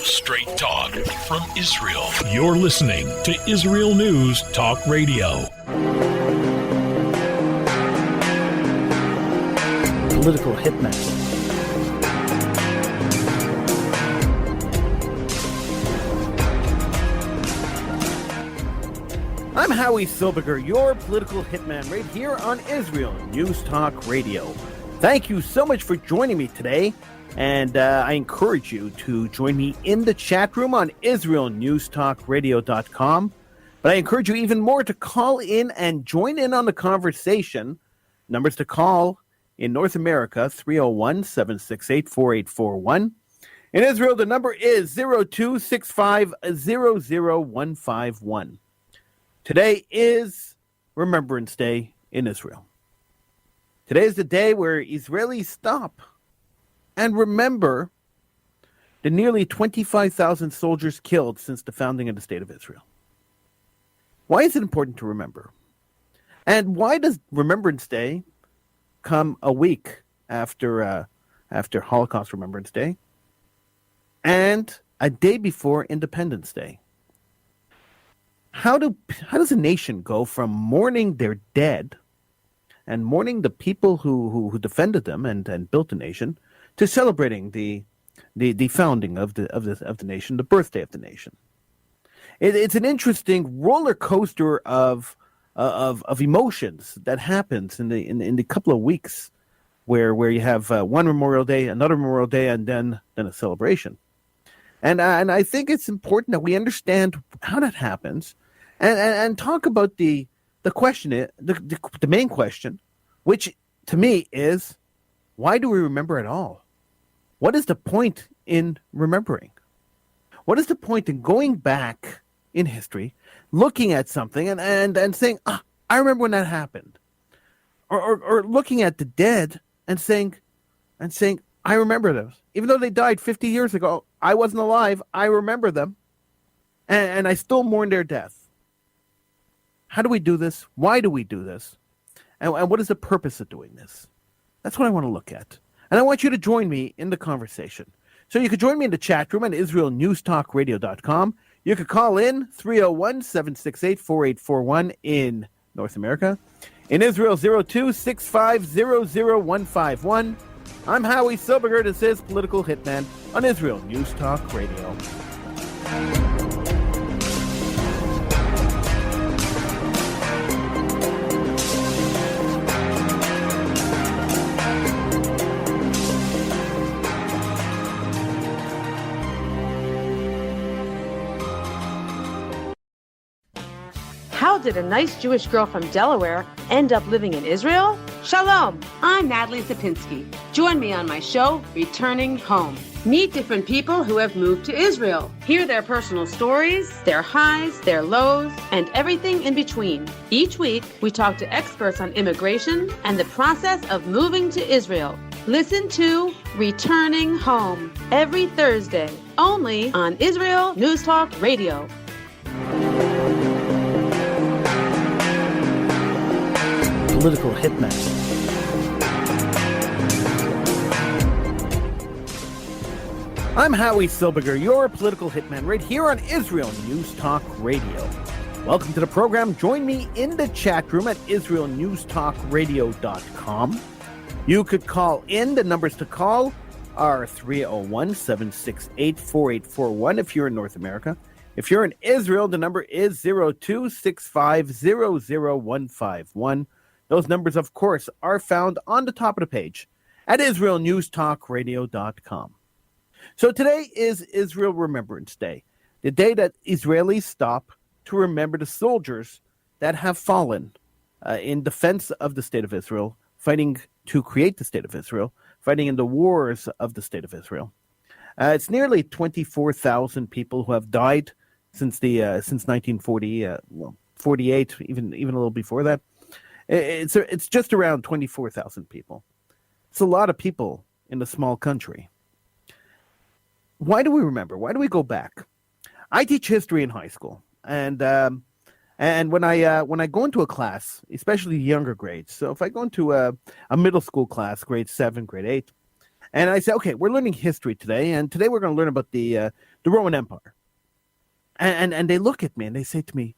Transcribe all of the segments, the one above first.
Straight talk from Israel. You're listening to Israel News Talk Radio. Political Hitman. I'm Howie Silberger, your political hitman, right here on Israel News Talk Radio. Thank you so much for joining me today, and I encourage you to join me in the chat room on IsraelNewsTalkRadio.com. But I encourage you even more to call in and join in on the conversation. Numbers to call in North America, 301-768-4841. In Israel, the number is 0265000151. Today is Remembrance Day in Israel. Today is the day where Israelis stop and remember the nearly 25,000 soldiers killed since the founding of the State of Israel. Why is it important to remember? And why does Remembrance Day come a week after Holocaust Remembrance Day and a day before Independence Day? How does a nation go from mourning their dead and mourning the people who defended them and built the nation to celebrating the founding of the nation, the birthday of the nation? It's an interesting roller coaster of emotions that happens in the couple of weeks where you have one Memorial Day, another Memorial Day, and then a celebration. And I think it's important that we understand how that happens. And talk about the question, the main question, which to me is, why do we remember at all? What is the point in remembering? What is the point in going back in history, looking at something and saying, I remember when that happened, or looking at the dead and saying, I remember those, even though they died 50 years ago. I wasn't alive. I remember them, and I still mourn their death. How do we do this? Why do we do this? And what is the purpose of doing this? That's what I want to look at. And I want you to join me in the conversation. So you can join me in the chat room at IsraelNewsTalkRadio.com. You could call in 301-768-4841 in North America. In Israel, 0265000151. I'm Howie Silberger. This is Political Hitman on Israel News Talk Radio. How did a nice Jewish girl from Delaware end up living in Israel? Shalom, I'm Natalie Sapinski. Join me on my show, Returning Home. Meet different people who have moved to Israel. Hear their personal stories, their highs, their lows, and everything in between. Each week, we talk to experts on immigration and the process of moving to Israel. Listen to Returning Home every Thursday, only on Israel News Talk Radio. Political Hitman. I'm Howie Silberger, your political hitman, right here on Israel News Talk Radio. Welcome to the program. Join me in the chat room at IsraelNewsTalkRadio.com. You could call in. The numbers to call are 301-768-4841 if you're in North America. If you're in Israel, the number is 0265000151. Those numbers, of course, are found on the top of the page at IsraelNewsTalkRadio.com. So today is Israel Remembrance Day, the day that Israelis stop to remember the soldiers that have fallen in defense of the State of Israel, fighting to create the State of Israel, fighting in the wars of the State of Israel. It's nearly 24,000 people who have died since 1940, 48, even a little before that. It's just around 24,000 people. It's a lot of people in a small country. Why do we remember? Why do we go back? I teach history in high school, and when I go into a class, especially younger grades, so if I go into a middle school class, grade 7, grade 8, And I say, okay, we're learning history today, and today we're going to learn about the Roman Empire. And they look at me and they say to me,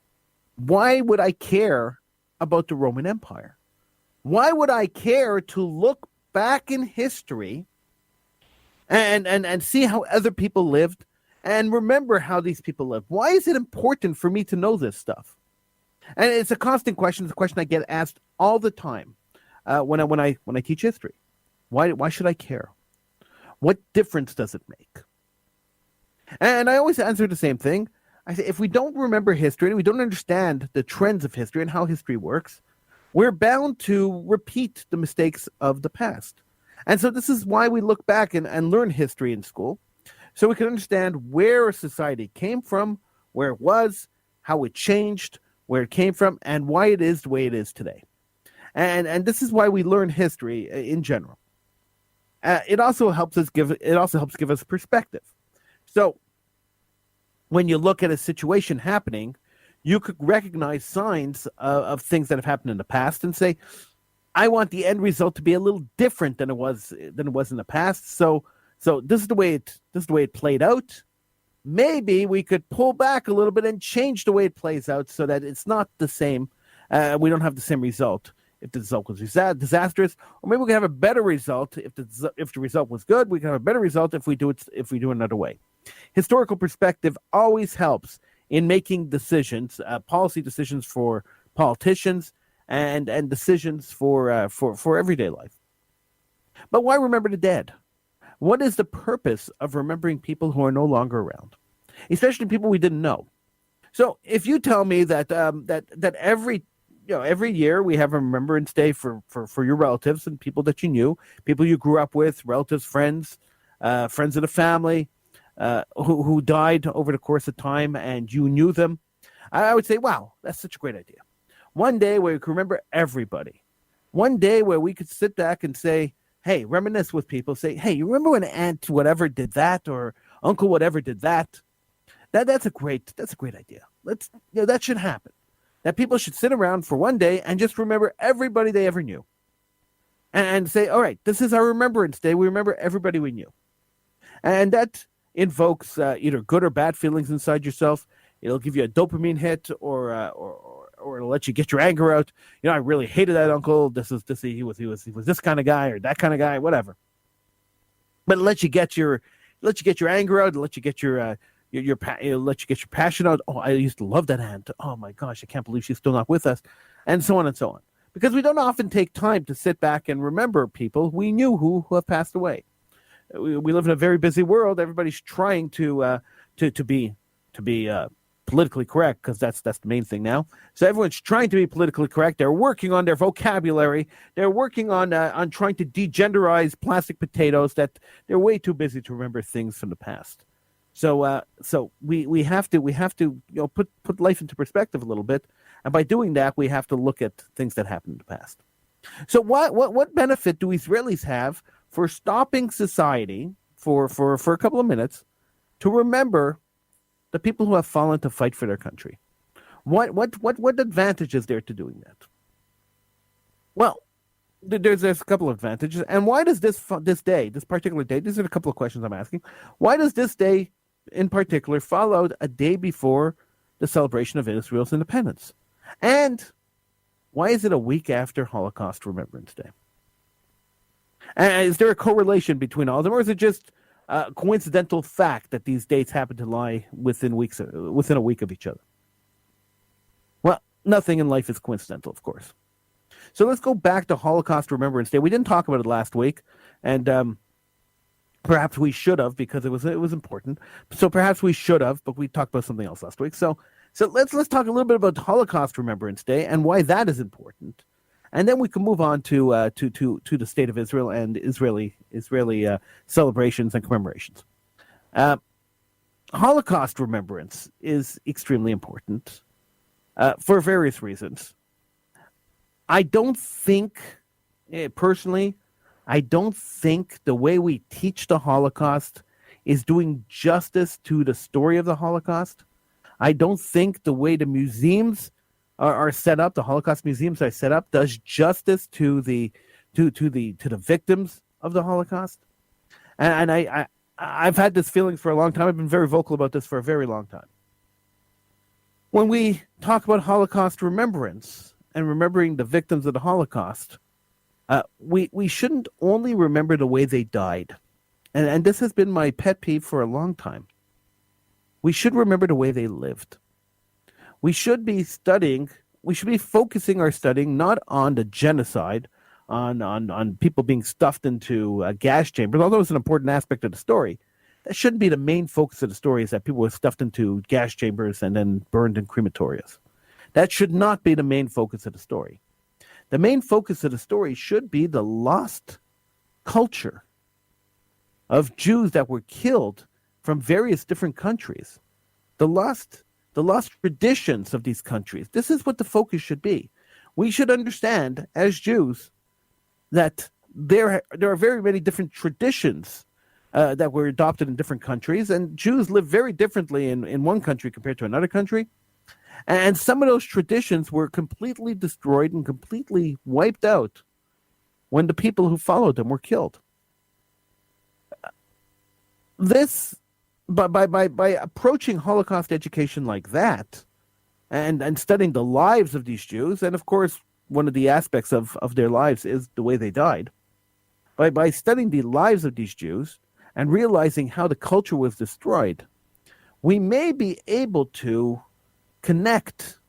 why would I care about the Roman Empire? Why would I care to look back in history and see how other people lived and remember how these people lived? Why is it important for me to know this stuff? And it's a constant question. It's a question I get asked all the time when I teach history. Why should I care? What difference does it make? And I always answer the same thing. I say, if we don't remember history and we don't understand the trends of history and how history works, we're bound to repeat the mistakes of the past. And so this is why we look back and learn history in school, so we can understand where a society came from, where it was, how it changed, where it came from, and why it is the way it is today. And this is why we learn history in general. It also helps give us perspective. So when you look at a situation happening, you could recognize signs of things that have happened in the past and say, I want the end result to be a little different than it was in the past. So this is the way it played out. Maybe we could pull back a little bit and change the way it plays out so that it's not the same. We don't have the same result if the result was disastrous, or maybe we can have a better result if the result was good. We can have a better result if we do another way. Historical perspective always helps in making decisions, policy decisions for politicians, and decisions for everyday life. But why remember the dead? What is the purpose of remembering people who are no longer around, especially people we didn't know? So if you tell me that every year we have a Remembrance Day for your relatives and people that you knew, people you grew up with, relatives, friends of the family, who died over the course of time and you knew them, I would say, wow, that's such a great idea. One day where we can remember everybody. One day where we could sit back and say, hey, reminisce with people, say, hey, you remember when Aunt whatever did that or Uncle whatever did that? That's a great idea. That should happen. That people should sit around for one day and just remember everybody they ever knew. And say, all right, this is our Remembrance Day. We remember everybody we knew. And that invokes either good or bad feelings inside yourself. It'll give you a dopamine hit, or it'll let you get your anger out. I really hated that uncle. He was this kind of guy or that kind of guy, whatever. But it'll let you get your anger out. It'll let you get your passion out. Oh, I used to love that aunt. Oh my gosh, I can't believe she's still not with us, and so on and so on. Because we don't often take time to sit back and remember people we knew who have passed away. We live in a very busy world. Everybody's trying to be politically correct, because that's the main thing now. So everyone's trying to be politically correct. They're working on their vocabulary. They're working on trying to degenderize plastic potatoes. That they're way too busy to remember things from the past. So we have to put life into perspective a little bit, and by doing that, we have to look at things that happened in the past. So what benefit do Israelis have for stopping society for a couple of minutes to remember the people who have fallen to fight for their country? What advantage is there to doing that? Well, there's a couple of advantages. And why does this particular day, these are a couple of questions I'm asking, why does this day in particular fall out a day before the celebration of Israel's independence? And why is it a week after Holocaust Remembrance Day? And is there a correlation between all of them, or is it just a coincidental fact that these dates happen to lie within a week of each other? Well, nothing in life is coincidental, of course. So let's go back to Holocaust Remembrance Day. We didn't talk about it last week, and perhaps we should have, because it was important. So perhaps we should have, but we talked about something else last week. So let's talk a little bit about Holocaust Remembrance Day and why that is important. And then we can move on to the state of Israel and Israeli celebrations and commemorations. Holocaust remembrance is extremely important for various reasons. I don't think, personally, the way we teach the Holocaust is doing justice to the story of the Holocaust. I don't think the way the museums are set up, the Holocaust museums are set up, does justice to the victims of the Holocaust. And I've had this feeling for a long time. I've been very vocal about this for a very long time. When we talk about Holocaust remembrance and remembering the victims of the Holocaust, we shouldn't only remember the way they died. And this has been my pet peeve for a long time. We should remember the way they lived. We should be focusing our studying not on the genocide, on people being stuffed into gas chambers, although it's an important aspect of the story. That shouldn't be the main focus of the story, is that people were stuffed into gas chambers and then burned in crematorias. That should not be the main focus of the story. The main focus of the story should be the lost culture of Jews that were killed from various different countries. The lost traditions of these countries. This is what the focus should be. We should understand, as Jews, that there are very many different traditions that were adopted in different countries, and Jews live very differently in one country compared to another country. And some of those traditions were completely destroyed and completely wiped out when the people who followed them were killed. This, by approaching Holocaust education like that, and studying the lives of these Jews, and of course, one of the aspects of their lives is the way they died. By studying the lives of these Jews and realizing how the culture was destroyed, we may be able to connect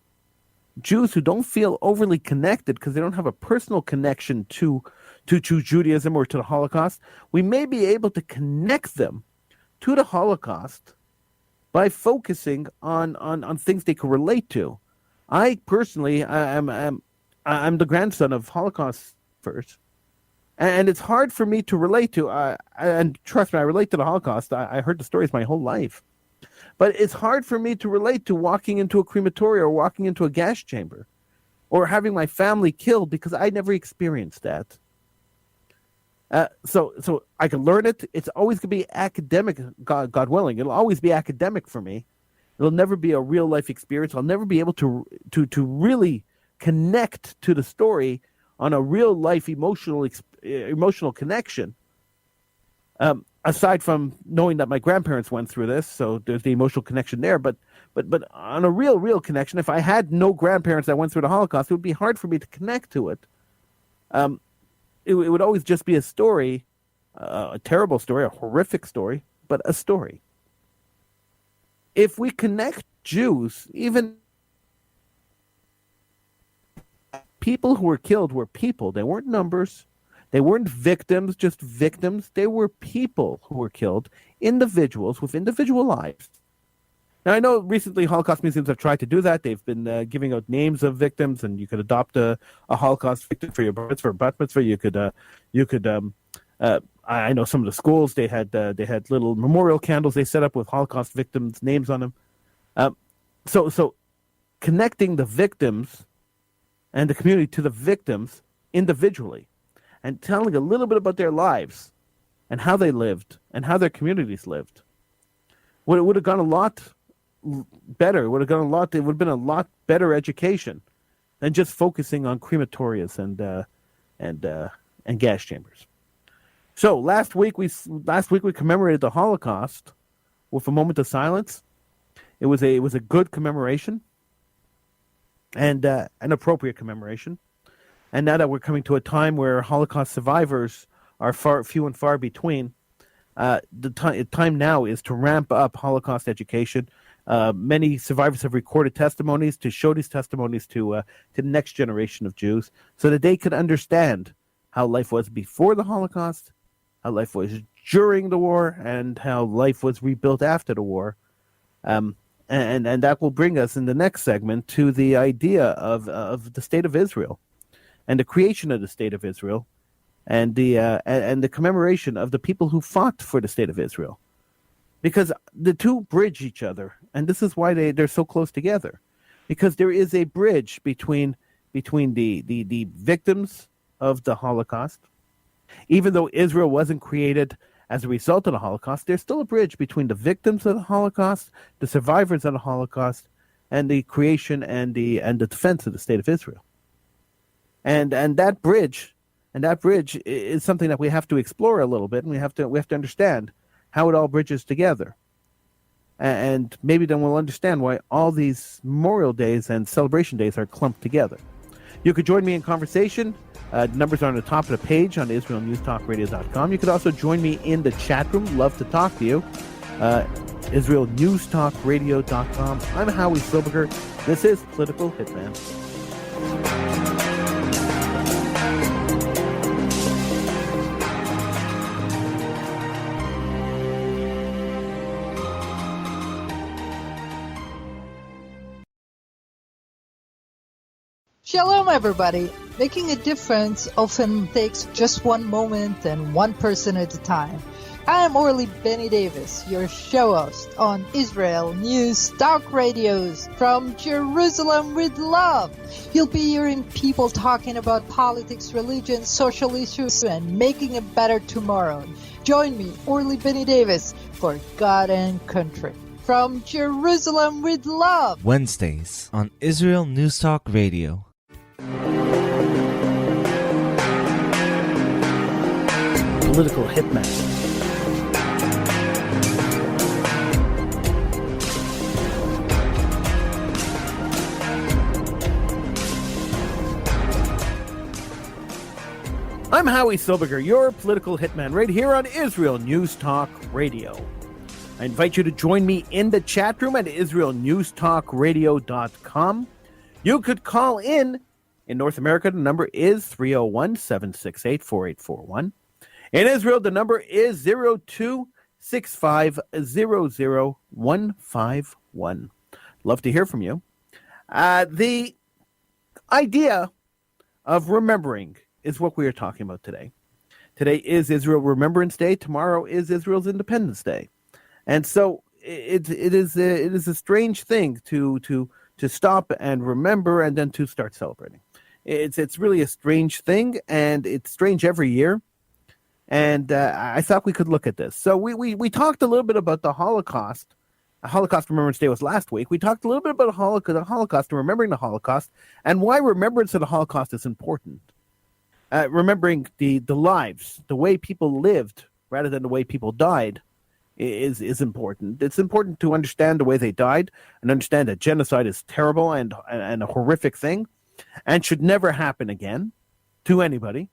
Jews who don't feel overly connected because they don't have a personal connection to Judaism or to the Holocaust. We may be able to connect them to the Holocaust by focusing on things they can relate to. I personally, I'm the grandson of Holocaust survivors, and it's hard for me to relate to. And trust me, I relate to the Holocaust. I heard the stories my whole life, but it's hard for me to relate to walking into a crematorium or walking into a gas chamber, or having my family killed because I never experienced that. So I can learn it. It's always going to be academic, God willing. It'll always be academic for me. It'll never be a real life experience. I'll never be able to really connect to the story on a real life emotional connection. Aside from knowing that my grandparents went through this, so there's the emotional connection there. But on a real connection, if I had no grandparents that went through the Holocaust, it would be hard for me to connect to it. It would always just be a story, a terrible story, a horrific story, but a story. If we connect Jews, even people who were killed were people. They weren't numbers. They weren't victims, just victims. They were people who were killed, individuals with individual lives. Now, I know recently Holocaust museums have tried to do that. They've been giving out names of victims, and you could adopt a Holocaust victim for your bat mitzvah. You could I know some of the schools, they had little memorial candles they set up with Holocaust victims' names on them. So connecting the victims and the community to the victims individually, and telling a little bit about their lives and how they lived and how their communities lived, would have gone a lot better. It would have been a lot better education than just focusing on crematorias and gas chambers. So last week we commemorated the Holocaust with a moment of silence. It was a good commemoration and an appropriate commemoration. And now that we're coming to a time where Holocaust survivors are few and far between, the time now is to ramp up Holocaust education. Many survivors have recorded testimonies to show these testimonies to the next generation of Jews, so that they could understand how life was before the Holocaust, how life was during the war, and how life was rebuilt after the war. And that will bring us in the next segment to the idea of the State of Israel and the creation of the State of Israel, and the commemoration of the people who fought for the State of Israel. Because the two bridge each other, and this is why they're so close together. Because there is a bridge between the victims of the Holocaust. Even though Israel wasn't created as a result of the Holocaust, there's still a bridge between the victims of the Holocaust, the survivors of the Holocaust, and the creation and the defense of the State of Israel. And that bridge And that bridge is something that we have to explore a little bit, and we have to understand how it all bridges together. And maybe then we'll understand why all these Memorial Days and Celebration Days are clumped together. You could join me in conversation. Numbers are on the top of the page on IsraelNewsTalkRadio.com. You could also join me in the chat room. Love to talk to you. IsraelNewsTalkRadio.com. I'm Howie Silberger. This is Political Hitman. Shalom, everybody. Making a difference often takes just one moment and one person at a time. I am Orly Benny Davis, your show host on Israel News Talk Radios from Jerusalem with love. You'll be hearing people talking about politics, religion, social issues, and making a better tomorrow. Join me, Orly Benny Davis, for God and Country. From Jerusalem with love. Wednesdays on Israel News Talk Radio. Political Hitman. I'm Howie Silberger, your political hitman, right here on Israel News Talk Radio. I invite you to join me in the chat room at IsraelNewsTalkRadio.com. You could call in North America. The number is 301-768-4841. In Israel, the number is 02-6500-151. Love to hear from you. The idea of remembering is what we are talking about today. Today is Israel Remembrance Day. Tomorrow is Israel's Independence Day. And so it is a strange thing to stop and remember and then to start celebrating. It's really a strange thing, and it's strange every year. And I thought we could look at this. So we talked a little bit about the Holocaust. Holocaust Remembrance Day was last week. We talked a little bit about the Holocaust and remembering the Holocaust and why remembrance of the Holocaust is important. Remembering the lives, the way people lived rather than the way people died is important. It's important to understand the way they died and understand that genocide is terrible and a horrific thing and should never happen again to anybody.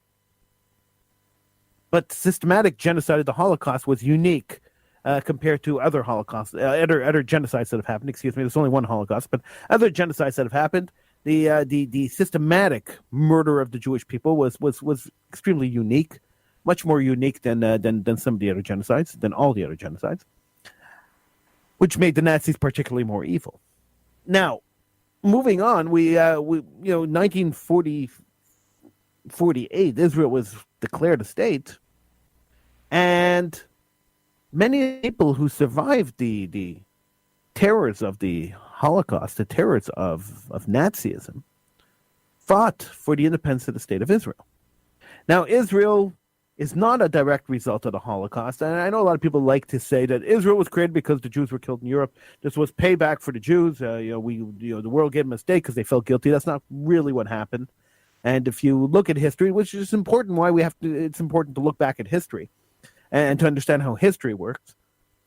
But systematic genocide of the Holocaust was unique compared to other Holocausts, other genocides that have happened. Excuse me, there's only one Holocaust, but other genocides that have happened. The systematic murder of the Jewish people was extremely unique, much more unique than some of the other genocides, than all the other genocides, which made the Nazis particularly more evil. Now, moving on, we 1948, Israel was declared a state, and many people who survived the terrors of the Holocaust, the terrors of Nazism, fought for the independence of the state of Israel. Now, Israel is not a direct result of the Holocaust, and I know a lot of people like to say that Israel was created because the Jews were killed in Europe. This was payback for the Jews. The world gave them a mistake because they felt guilty. That's not really what happened. And if you look at history, which is important, it's important to look back at history and to understand how history works.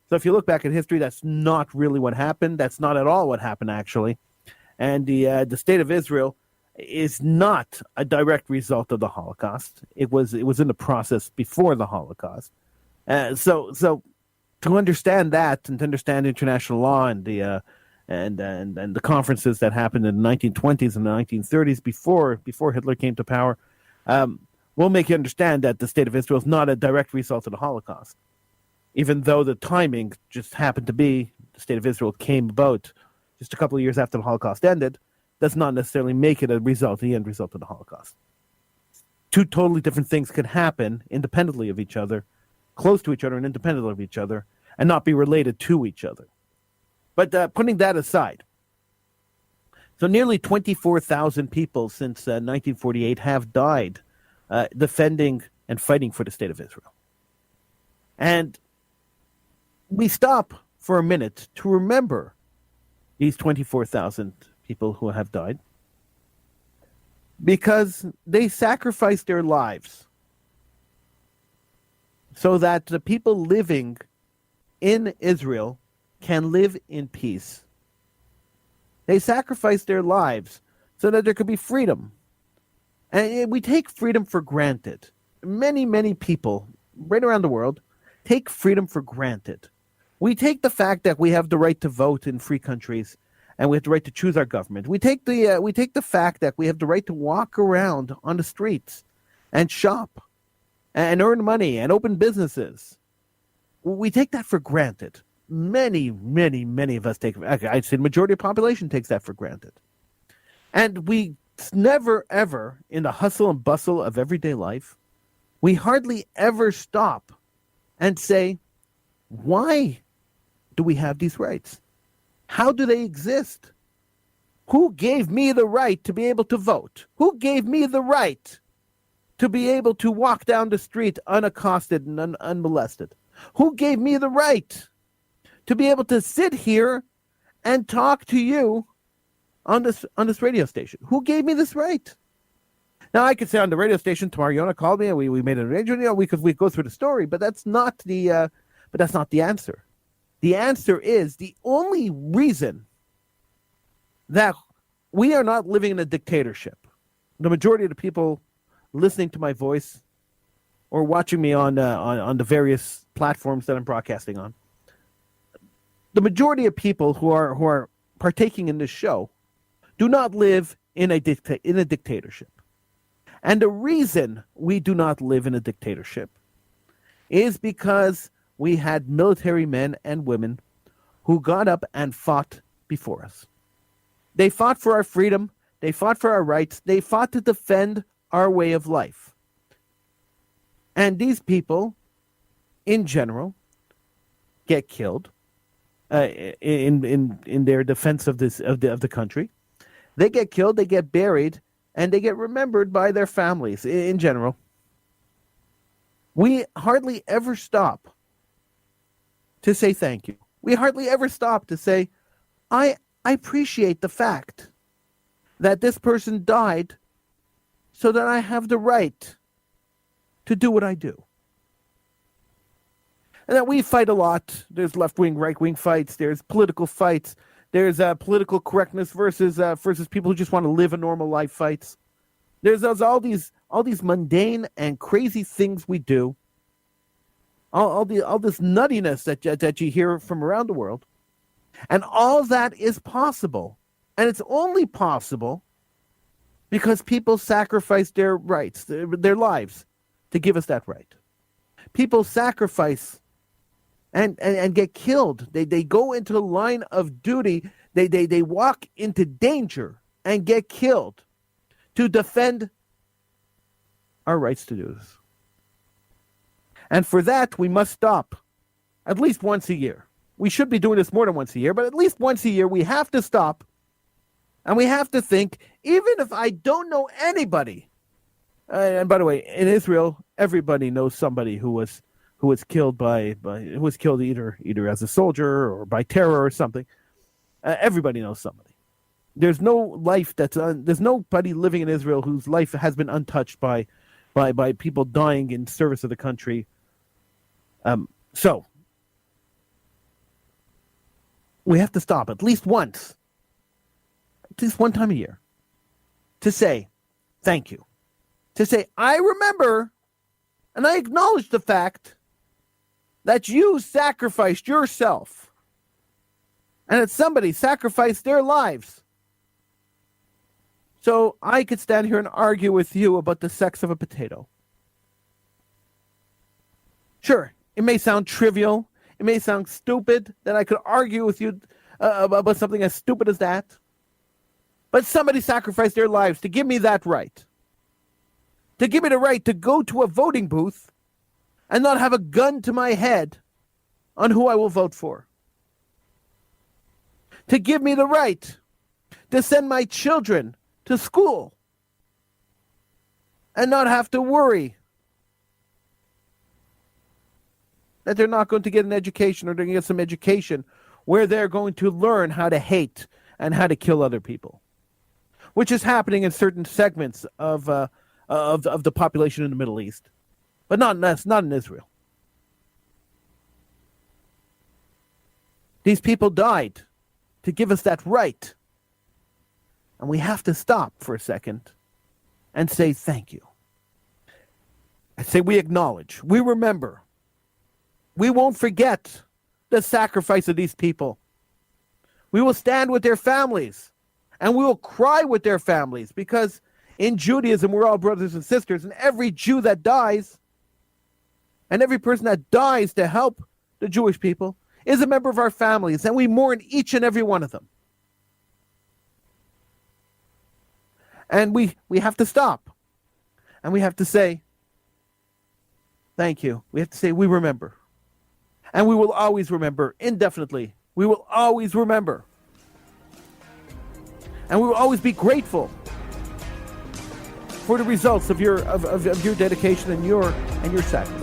So if you look back at history, that's not really what happened. That's not at all what happened, actually. And the state of Israel is not a direct result of the Holocaust. It was in the process before the Holocaust. So to understand that and to understand international law and the conferences that happened in the 1920s and the 1930s before Hitler came to power, will make you understand that the state of Israel is not a direct result of the Holocaust. Even though the timing just happened to be the state of Israel came about just a couple of years after the Holocaust ended, does not necessarily make it the end result of the Holocaust. Two totally different things could happen independently of each other, close to each other and independent of each other, and not be related to each other. But putting that aside, so nearly 24,000 people since 1948 have died defending and fighting for the state of Israel. And we stop for a minute to remember these 24,000 people who have died. because they sacrificed their lives so that the people living in Israel can live in peace. They sacrificed their lives so that there could be freedom. And we take freedom for granted. Many, many people right around the world take freedom for granted. We take the fact that we have the right to vote in free countries and we have the right to choose our government. We take the fact that we have the right to walk around on the streets and shop and earn money and open businesses. We take that for granted. Many, many, many of us take, I'd say the majority of the population takes that for granted. And we never, ever, in the hustle and bustle of everyday life, we hardly ever stop and say, why do we have these rights? How do they exist? Who gave me the right to be able to vote? Who gave me the right to be able to walk down the street unaccosted and unmolested? Who gave me the right to be able to sit here and talk to you on this radio station? Who gave me this right? Now, I could say on the radio station tomorrow, Yona called me and we made an arrangement. We go through the story, but that's not the answer. The answer is the only reason that we are not living in a dictatorship. The majority of the people listening to my voice or watching me on the various platforms that I'm broadcasting on, the majority of people who are partaking in this show do not live in a dictatorship. And the reason we do not live in a dictatorship is because we had military men and women who got up and fought before us. They fought for our freedom. They fought for our rights. They fought to defend our way of life. And these people, in general, get killed in their defense of the country. They get killed. They get buried. And they get remembered by their families in general. We hardly ever stop to say thank you. We hardly ever stop to say, I appreciate the fact that this person died so that I have the right to do what I do. And that we fight a lot. There's left-wing, right-wing fights. There's political fights. There's political correctness versus people who just want to live a normal life fights. There's all these mundane and crazy things we do. All this nuttiness that you hear from around the world. And all that is possible. And it's only possible because people sacrifice their rights, their lives, to give us that right. People sacrifice and get killed. They go into the line of duty. They walk into danger and get killed to defend our rights to do this. And for that, we must stop at least once a year. We should be doing this more than once a year, but at least once a year, we have to stop and we have to think, even if I don't know anybody, and by the way, in Israel, everybody knows somebody who was killed who was killed either as a soldier or by terror or something. Everybody knows somebody. There's no life there's nobody living in Israel whose life has been untouched by people dying in service of the country. So we have to stop at least one time a year to say thank you, to say I remember and I acknowledge the fact that you sacrificed yourself and that somebody sacrificed their lives so I could stand here and argue with you about the sex of a potato. Sure, it may sound trivial. It may sound stupid that I could argue with you about something as stupid as that. But somebody sacrificed their lives to give me that right. To give me the right to go to a voting booth and not have a gun to my head on who I will vote for. To give me the right to send my children to school and not have to worry that they're not going to get an education or they're going to get some education where they're going to learn how to hate and how to kill other people. which is happening in certain segments of the population in the Middle East, but not in Israel. These people died to give us that right. And we have to stop for a second and say thank you. I say we acknowledge, we remember. We won't forget the sacrifice of these people. We will stand with their families and we will cry with their families, because in Judaism, we're all brothers and sisters, and every Jew that dies and every person that dies to help the Jewish people is a member of our families, and we mourn each and every one of them. And we have to stop. And we have to say, thank you. We have to say, we remember. And we will always remember indefinitely. We will always remember. And we will always be grateful for the results of your dedication and your sacrifice.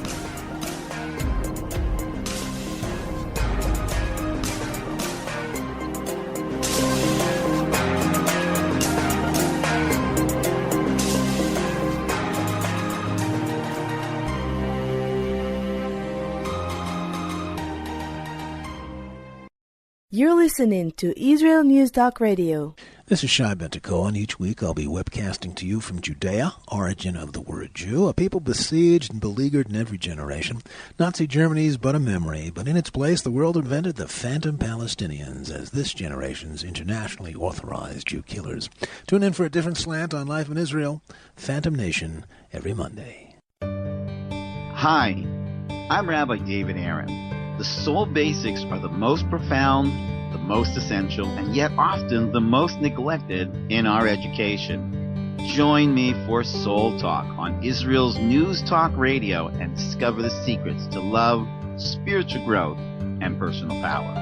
You're listening to Israel News Talk Radio. This is Shai Bentako, and each week I'll be webcasting to you from Judea, origin of the word Jew, a people besieged and beleaguered in every generation. Nazi Germany's but a memory, but in its place the world invented the phantom Palestinians as this generation's internationally authorized Jew killers. Tune in for a different slant on life in Israel, Phantom Nation, every Monday. Hi, I'm Rabbi David Aaron. The soul basics are the most profound, the most essential, and yet often the most neglected in our education. Join me for Soul Talk on Israel's News Talk Radio and discover the secrets to love, spiritual growth, and personal power.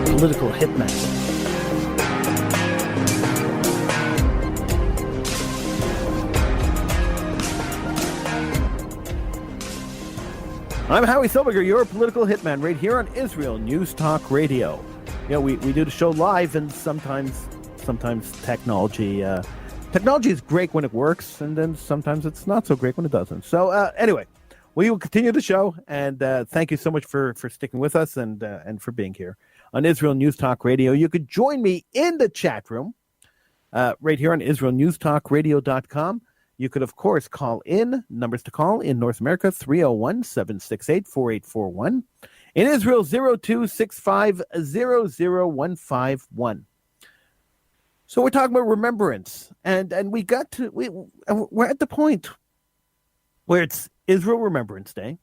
Political hitman. I'm Howie Silberger, your political hitman, right here on Israel News Talk Radio. You know, we do the show live, and sometimes technology is great when it works, and then sometimes it's not so great when it doesn't. So anyway, we will continue the show, and thank you so much for sticking with us and for being here on Israel News Talk Radio. You could join me in the chat room right here on IsraelNewsTalkRadio.com. You could, of course, call in. Numbers to call in North America, 301-768-4841. In Israel, 0265-00151. So we're talking about remembrance. And we're at the point where it's Israel Remembrance Day.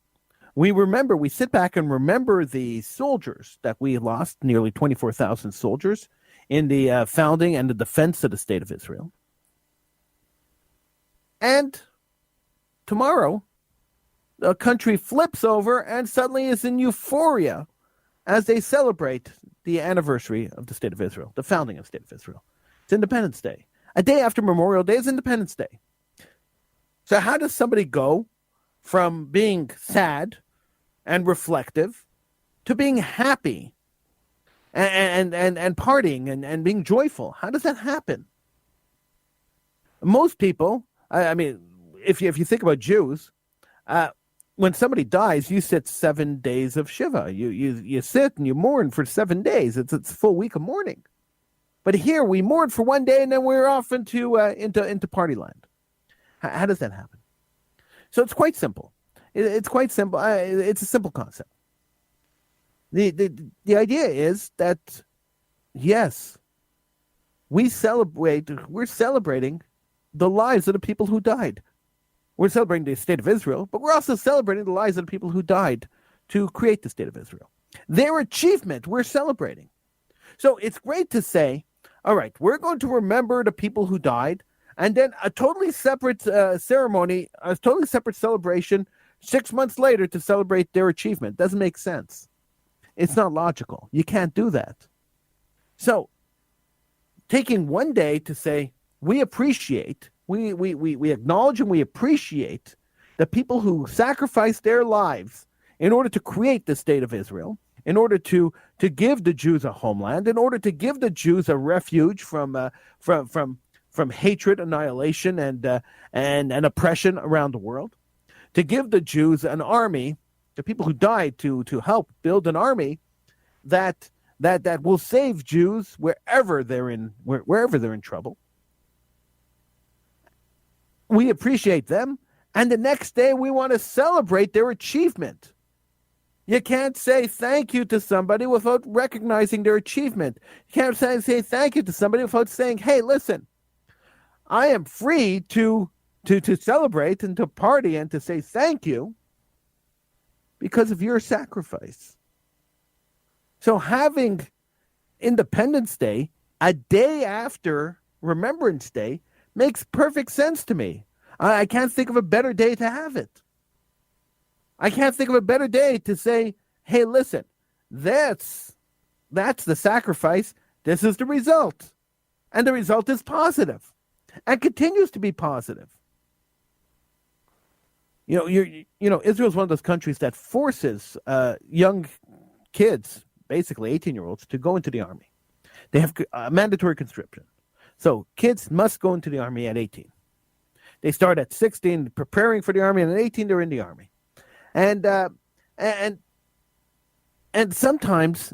We sit back and remember the soldiers that we lost, nearly 24,000 soldiers, in the founding and the defense of the State of Israel. And tomorrow, the country flips over and suddenly is in euphoria as they celebrate the anniversary of the State of Israel, the founding of the State of Israel. It's Independence Day. A day after Memorial Day is Independence Day. So how does somebody go from being sad and reflective to being happy and partying and being joyful? How does that happen? Most people, I mean, if you think about Jews, when somebody dies, you sit 7 days of Shiva. You sit and you mourn for 7 days. It's a full week of mourning. But here we mourn for 1 day and then we're off into party land. How does that happen? So it's quite simple. It's quite simple. It's a simple concept. The idea is that, yes, we're celebrating the lives of the people who died. We're celebrating the State of Israel, but we're also celebrating the lives of the people who died to create the State of Israel. Their achievement, we're celebrating. So it's great to say, all right, we're going to remember the people who died, and then a totally separate ceremony, a totally separate celebration 6 months later to celebrate their achievement. Doesn't make sense. It's not logical. You can't do that. So taking 1 day to say, we appreciate, we acknowledge and we appreciate the people who sacrificed their lives in order to create the state of Israel, in order to give the Jews a homeland, in order to give the Jews a refuge from hatred, annihilation, and oppression around the world, to give the Jews an army, the people who died to help build an army that will save Jews wherever they're in trouble. We appreciate them, and the next day we want to celebrate their achievement. You can't say thank you to somebody without recognizing their achievement. You can't say thank you to somebody without saying, hey, listen, I am free to celebrate and to party and to say thank you because of your sacrifice. So having Independence Day a day after Remembrance Day makes perfect sense to me. I can't think of a better day to have it. I can't think of a better day to say, hey, listen, that's the sacrifice. This is the result. And the result is positive and continues to be positive. Israel is one of those countries that forces young kids, basically 18-year-olds, to go into the army. They have mandatory conscription. So kids must go into the army at 18. They start at 16 preparing for the army, and at 18 they're in the army. And sometimes,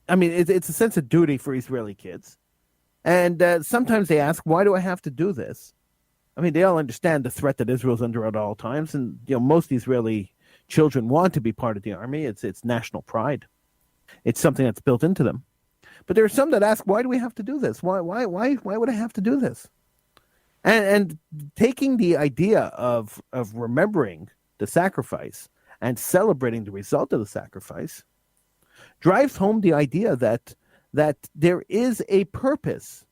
I mean, it's a sense of duty for Israeli kids. And sometimes they ask, why do I have to do this? I mean, they all understand the threat that Israel's under at all times. And, most Israeli children want to be part of the army. It's national pride. It's something that's built into them. But there are some that ask, why do we have to do this? Why would I have to do this? And taking the idea of remembering the sacrifice and celebrating the result of the sacrifice drives home the idea that there is a purpose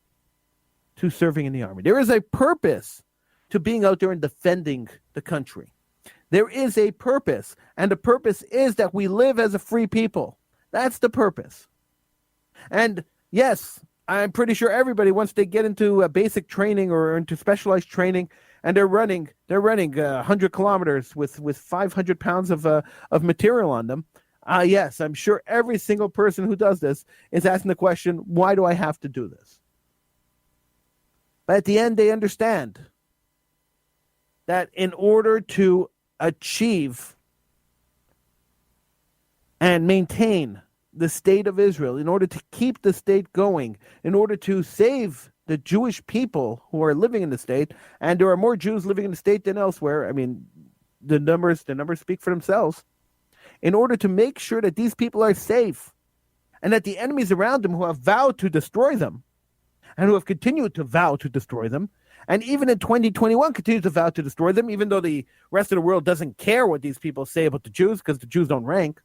to serving in the army. There is a purpose to being out there and defending the country. There is a purpose, and the purpose is that we live as a free people. That's the purpose. And yes, I'm pretty sure everybody, once they get into basic training or into specialized training, and they're running 100 kilometers with 500 pounds of material on them. Yes, I'm sure every single person who does this is asking the question, why do I have to do this? But at the end, they understand that in order to achieve and maintain the state of Israel, in order to keep the state going, in order to save the Jewish people who are living in the state, and there are more Jews living in the state than elsewhere. I mean, the numbers speak for themselves. In order to make sure that these people are safe, and that the enemies around them who have vowed to destroy them, and who have continued to vow to destroy them, and even in 2021 continue to vow to destroy them, even though the rest of the world doesn't care what these people say about the Jews, because the Jews don't rank.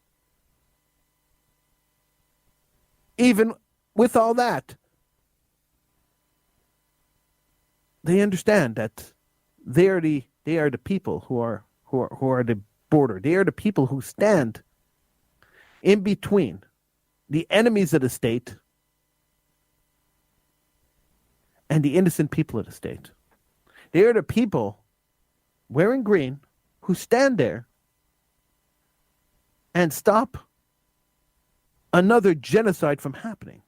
Even with all that, they understand that they are the people who are the border. They are the people who stand in between the enemies of the state and the innocent people of the state. They are the people wearing green who stand there and stop another genocide from happening,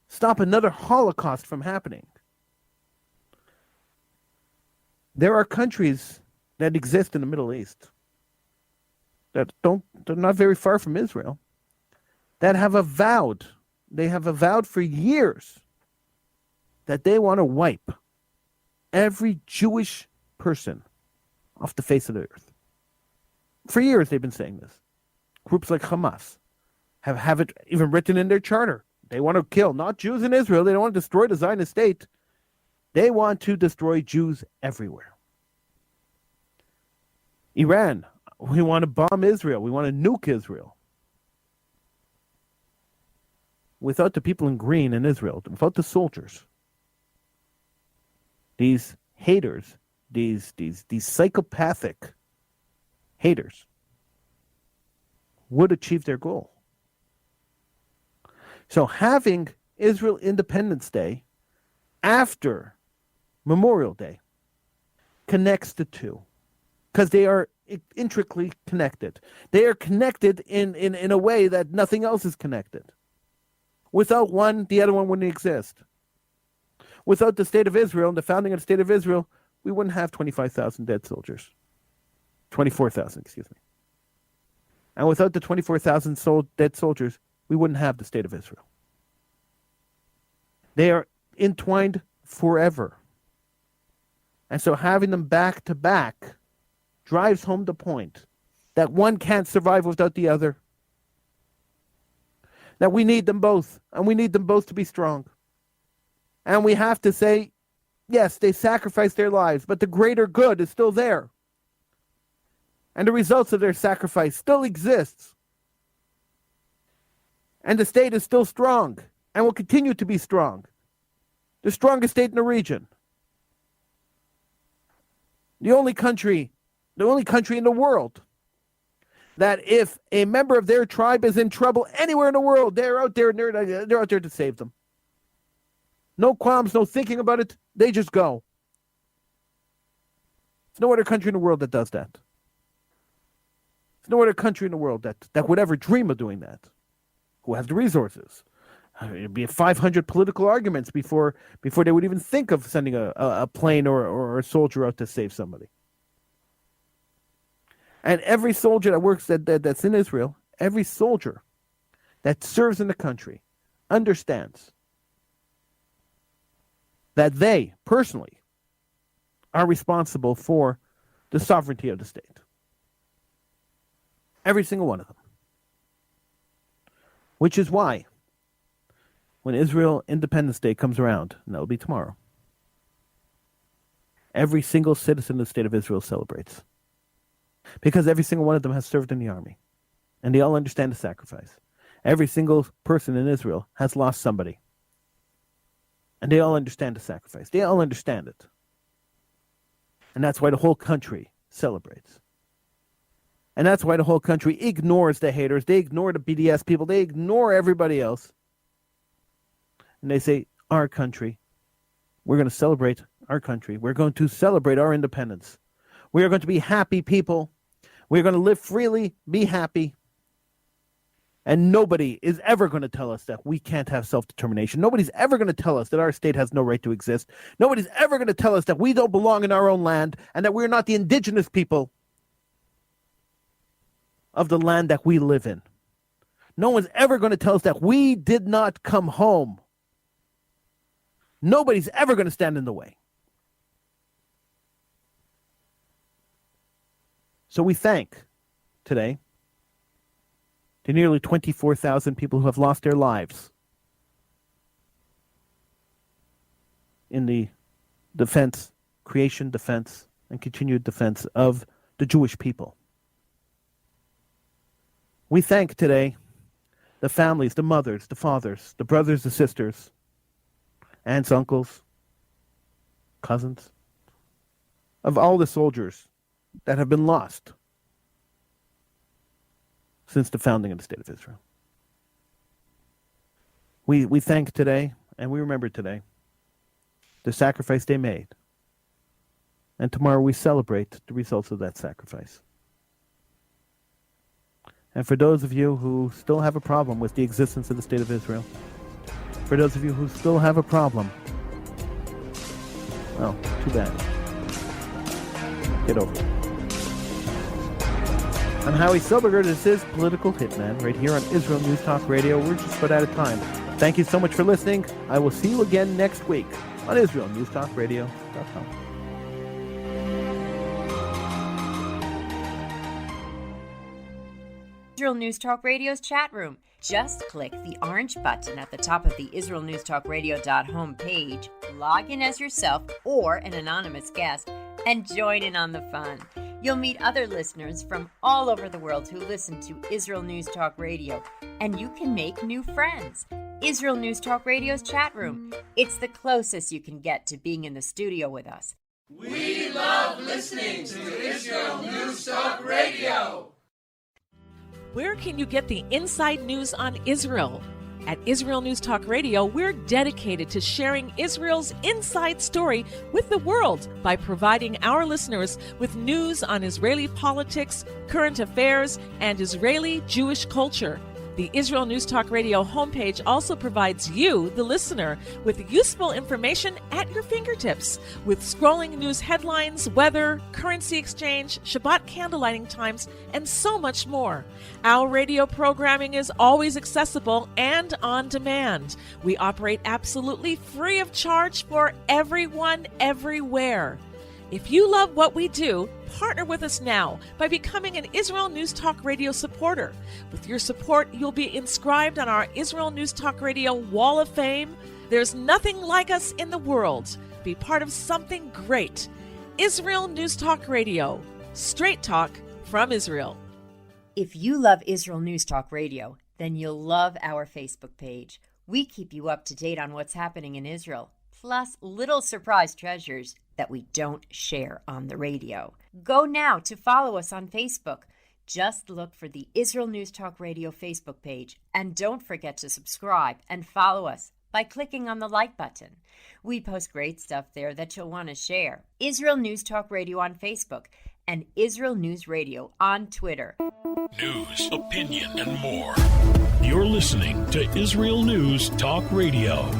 stop another Holocaust from happening. There are countries that exist in the Middle East they're not very far from Israel, that have avowed for years that they want to wipe every Jewish person off the face of the earth. For years they've been saying this. Groups like Hamas have it even written in their charter. They want to kill not Jews in Israel. They don't want to destroy the Zionist state. They want to destroy Jews everywhere. Iran, we want to bomb Israel. We want to nuke Israel. Without the people in green in Israel, without the soldiers, these haters, these psychopathic haters would achieve their goal. So having Israel Independence Day after Memorial Day connects the two, because they are intricately connected. They are connected in a way that nothing else is connected. Without one, the other one wouldn't exist. Without the State of Israel and the founding of the State of Israel, we wouldn't have 25,000 dead soldiers. 24,000, excuse me. And without the 24,000 dead soldiers, we wouldn't have the State of Israel. They are entwined forever. And so having them back to back drives home the point that one can't survive without the other. That we need them both, and we need them both to be strong. And we have to say, yes, they sacrificed their lives, but the greater good is still there. And the results of their sacrifice still exists. And the state is still strong and will continue to be strong. The strongest state in the region. The only country in the world that if a member of their tribe is in trouble anywhere in the world, they're out there to save them. No qualms, no thinking about it. They just go. There's no other country in the world that does that. There's no other country in the world that would ever dream of doing that. Who has the resources? It'd be 500 political arguments before they would even think of sending a plane or a soldier out to save somebody. And every soldier that works that's in Israel, every soldier that serves in the country understands that they personally are responsible for the sovereignty of the state. Every single one of them. Which is why, when Israel Independence Day comes around, and that'll be tomorrow, every single citizen of the state of Israel celebrates. Because every single one of them has served in the army. And they all understand the sacrifice. Every single person in Israel has lost somebody. And they all understand the sacrifice. They all understand it. And that's why the whole country celebrates. And that's why the whole country ignores the haters. They ignore the BDS people. They ignore everybody else. And they say, our country, we're going to celebrate our country. We're going to celebrate our independence. We are going to be happy people. We're going to live freely, be happy. And nobody is ever going to tell us that we can't have self-determination. Nobody's ever going to tell us that our state has no right to exist. Nobody's ever going to tell us that we don't belong in our own land and that we're not the indigenous people of the land that we live in. No one's ever going to tell us that we did not come home. Nobody's ever going to stand in the way. So we thank today the nearly 24,000 people who have lost their lives in the defense, creation, defense, and continued defense of the Jewish people. We thank today the families, the mothers, the fathers, the brothers, the sisters, aunts, uncles, cousins, of all the soldiers that have been lost since the founding of the State of Israel. We thank today, and we remember today, the sacrifice they made. And tomorrow we celebrate the results of that sacrifice. And for those of you who still have a problem with the existence of the State of Israel, for those of you who still have a problem, well, too bad. Get over it. I'm Howie Silberger. This is Political Hitman right here on Israel News Talk Radio. We're just about out of time. Thank you so much for listening. I will see you again next week on IsraelNewsTalkRadio.com. Israel News Talk Radio's chat room. Just click the orange button at the top of the IsraelNewsTalkRadio.home page, log in as yourself or an anonymous guest, and join in on the fun. You'll meet other listeners from all over the world who listen to Israel News Talk Radio, and you can make new friends. Israel News Talk Radio's chat room. It's the closest you can get to being in the studio with us. We love listening to Israel News Talk Radio. Where can you get the inside news on Israel? At Israel News Talk Radio, we're dedicated to sharing Israel's inside story with the world by providing our listeners with news on Israeli politics, current affairs, and Israeli Jewish culture. The Israel News Talk Radio homepage also provides you, the listener, with useful information at your fingertips, with scrolling news headlines, weather, currency exchange, Shabbat candlelighting times, and so much more. Our radio programming is always accessible and on demand. We operate absolutely free of charge for everyone, everywhere. If you love what we do, partner with us now by becoming an Israel News Talk Radio supporter. With your support, you'll be inscribed on our Israel News Talk Radio Wall of Fame. There's nothing like us in the world. Be part of something great. Israel News Talk Radio. Straight talk from Israel. If you love Israel News Talk Radio, then you'll love our Facebook page. We keep you up to date on what's happening in Israel, plus little surprise treasures that we don't share on the radio. Go now to follow us on Facebook. Just look for the Israel News Talk Radio Facebook page, and don't forget to subscribe and follow us by clicking on the like button. We post great stuff there that you'll want to share. Israel News Talk Radio on Facebook and Israel News Radio on Twitter. News, opinion, and more. You're listening to Israel News Talk Radio.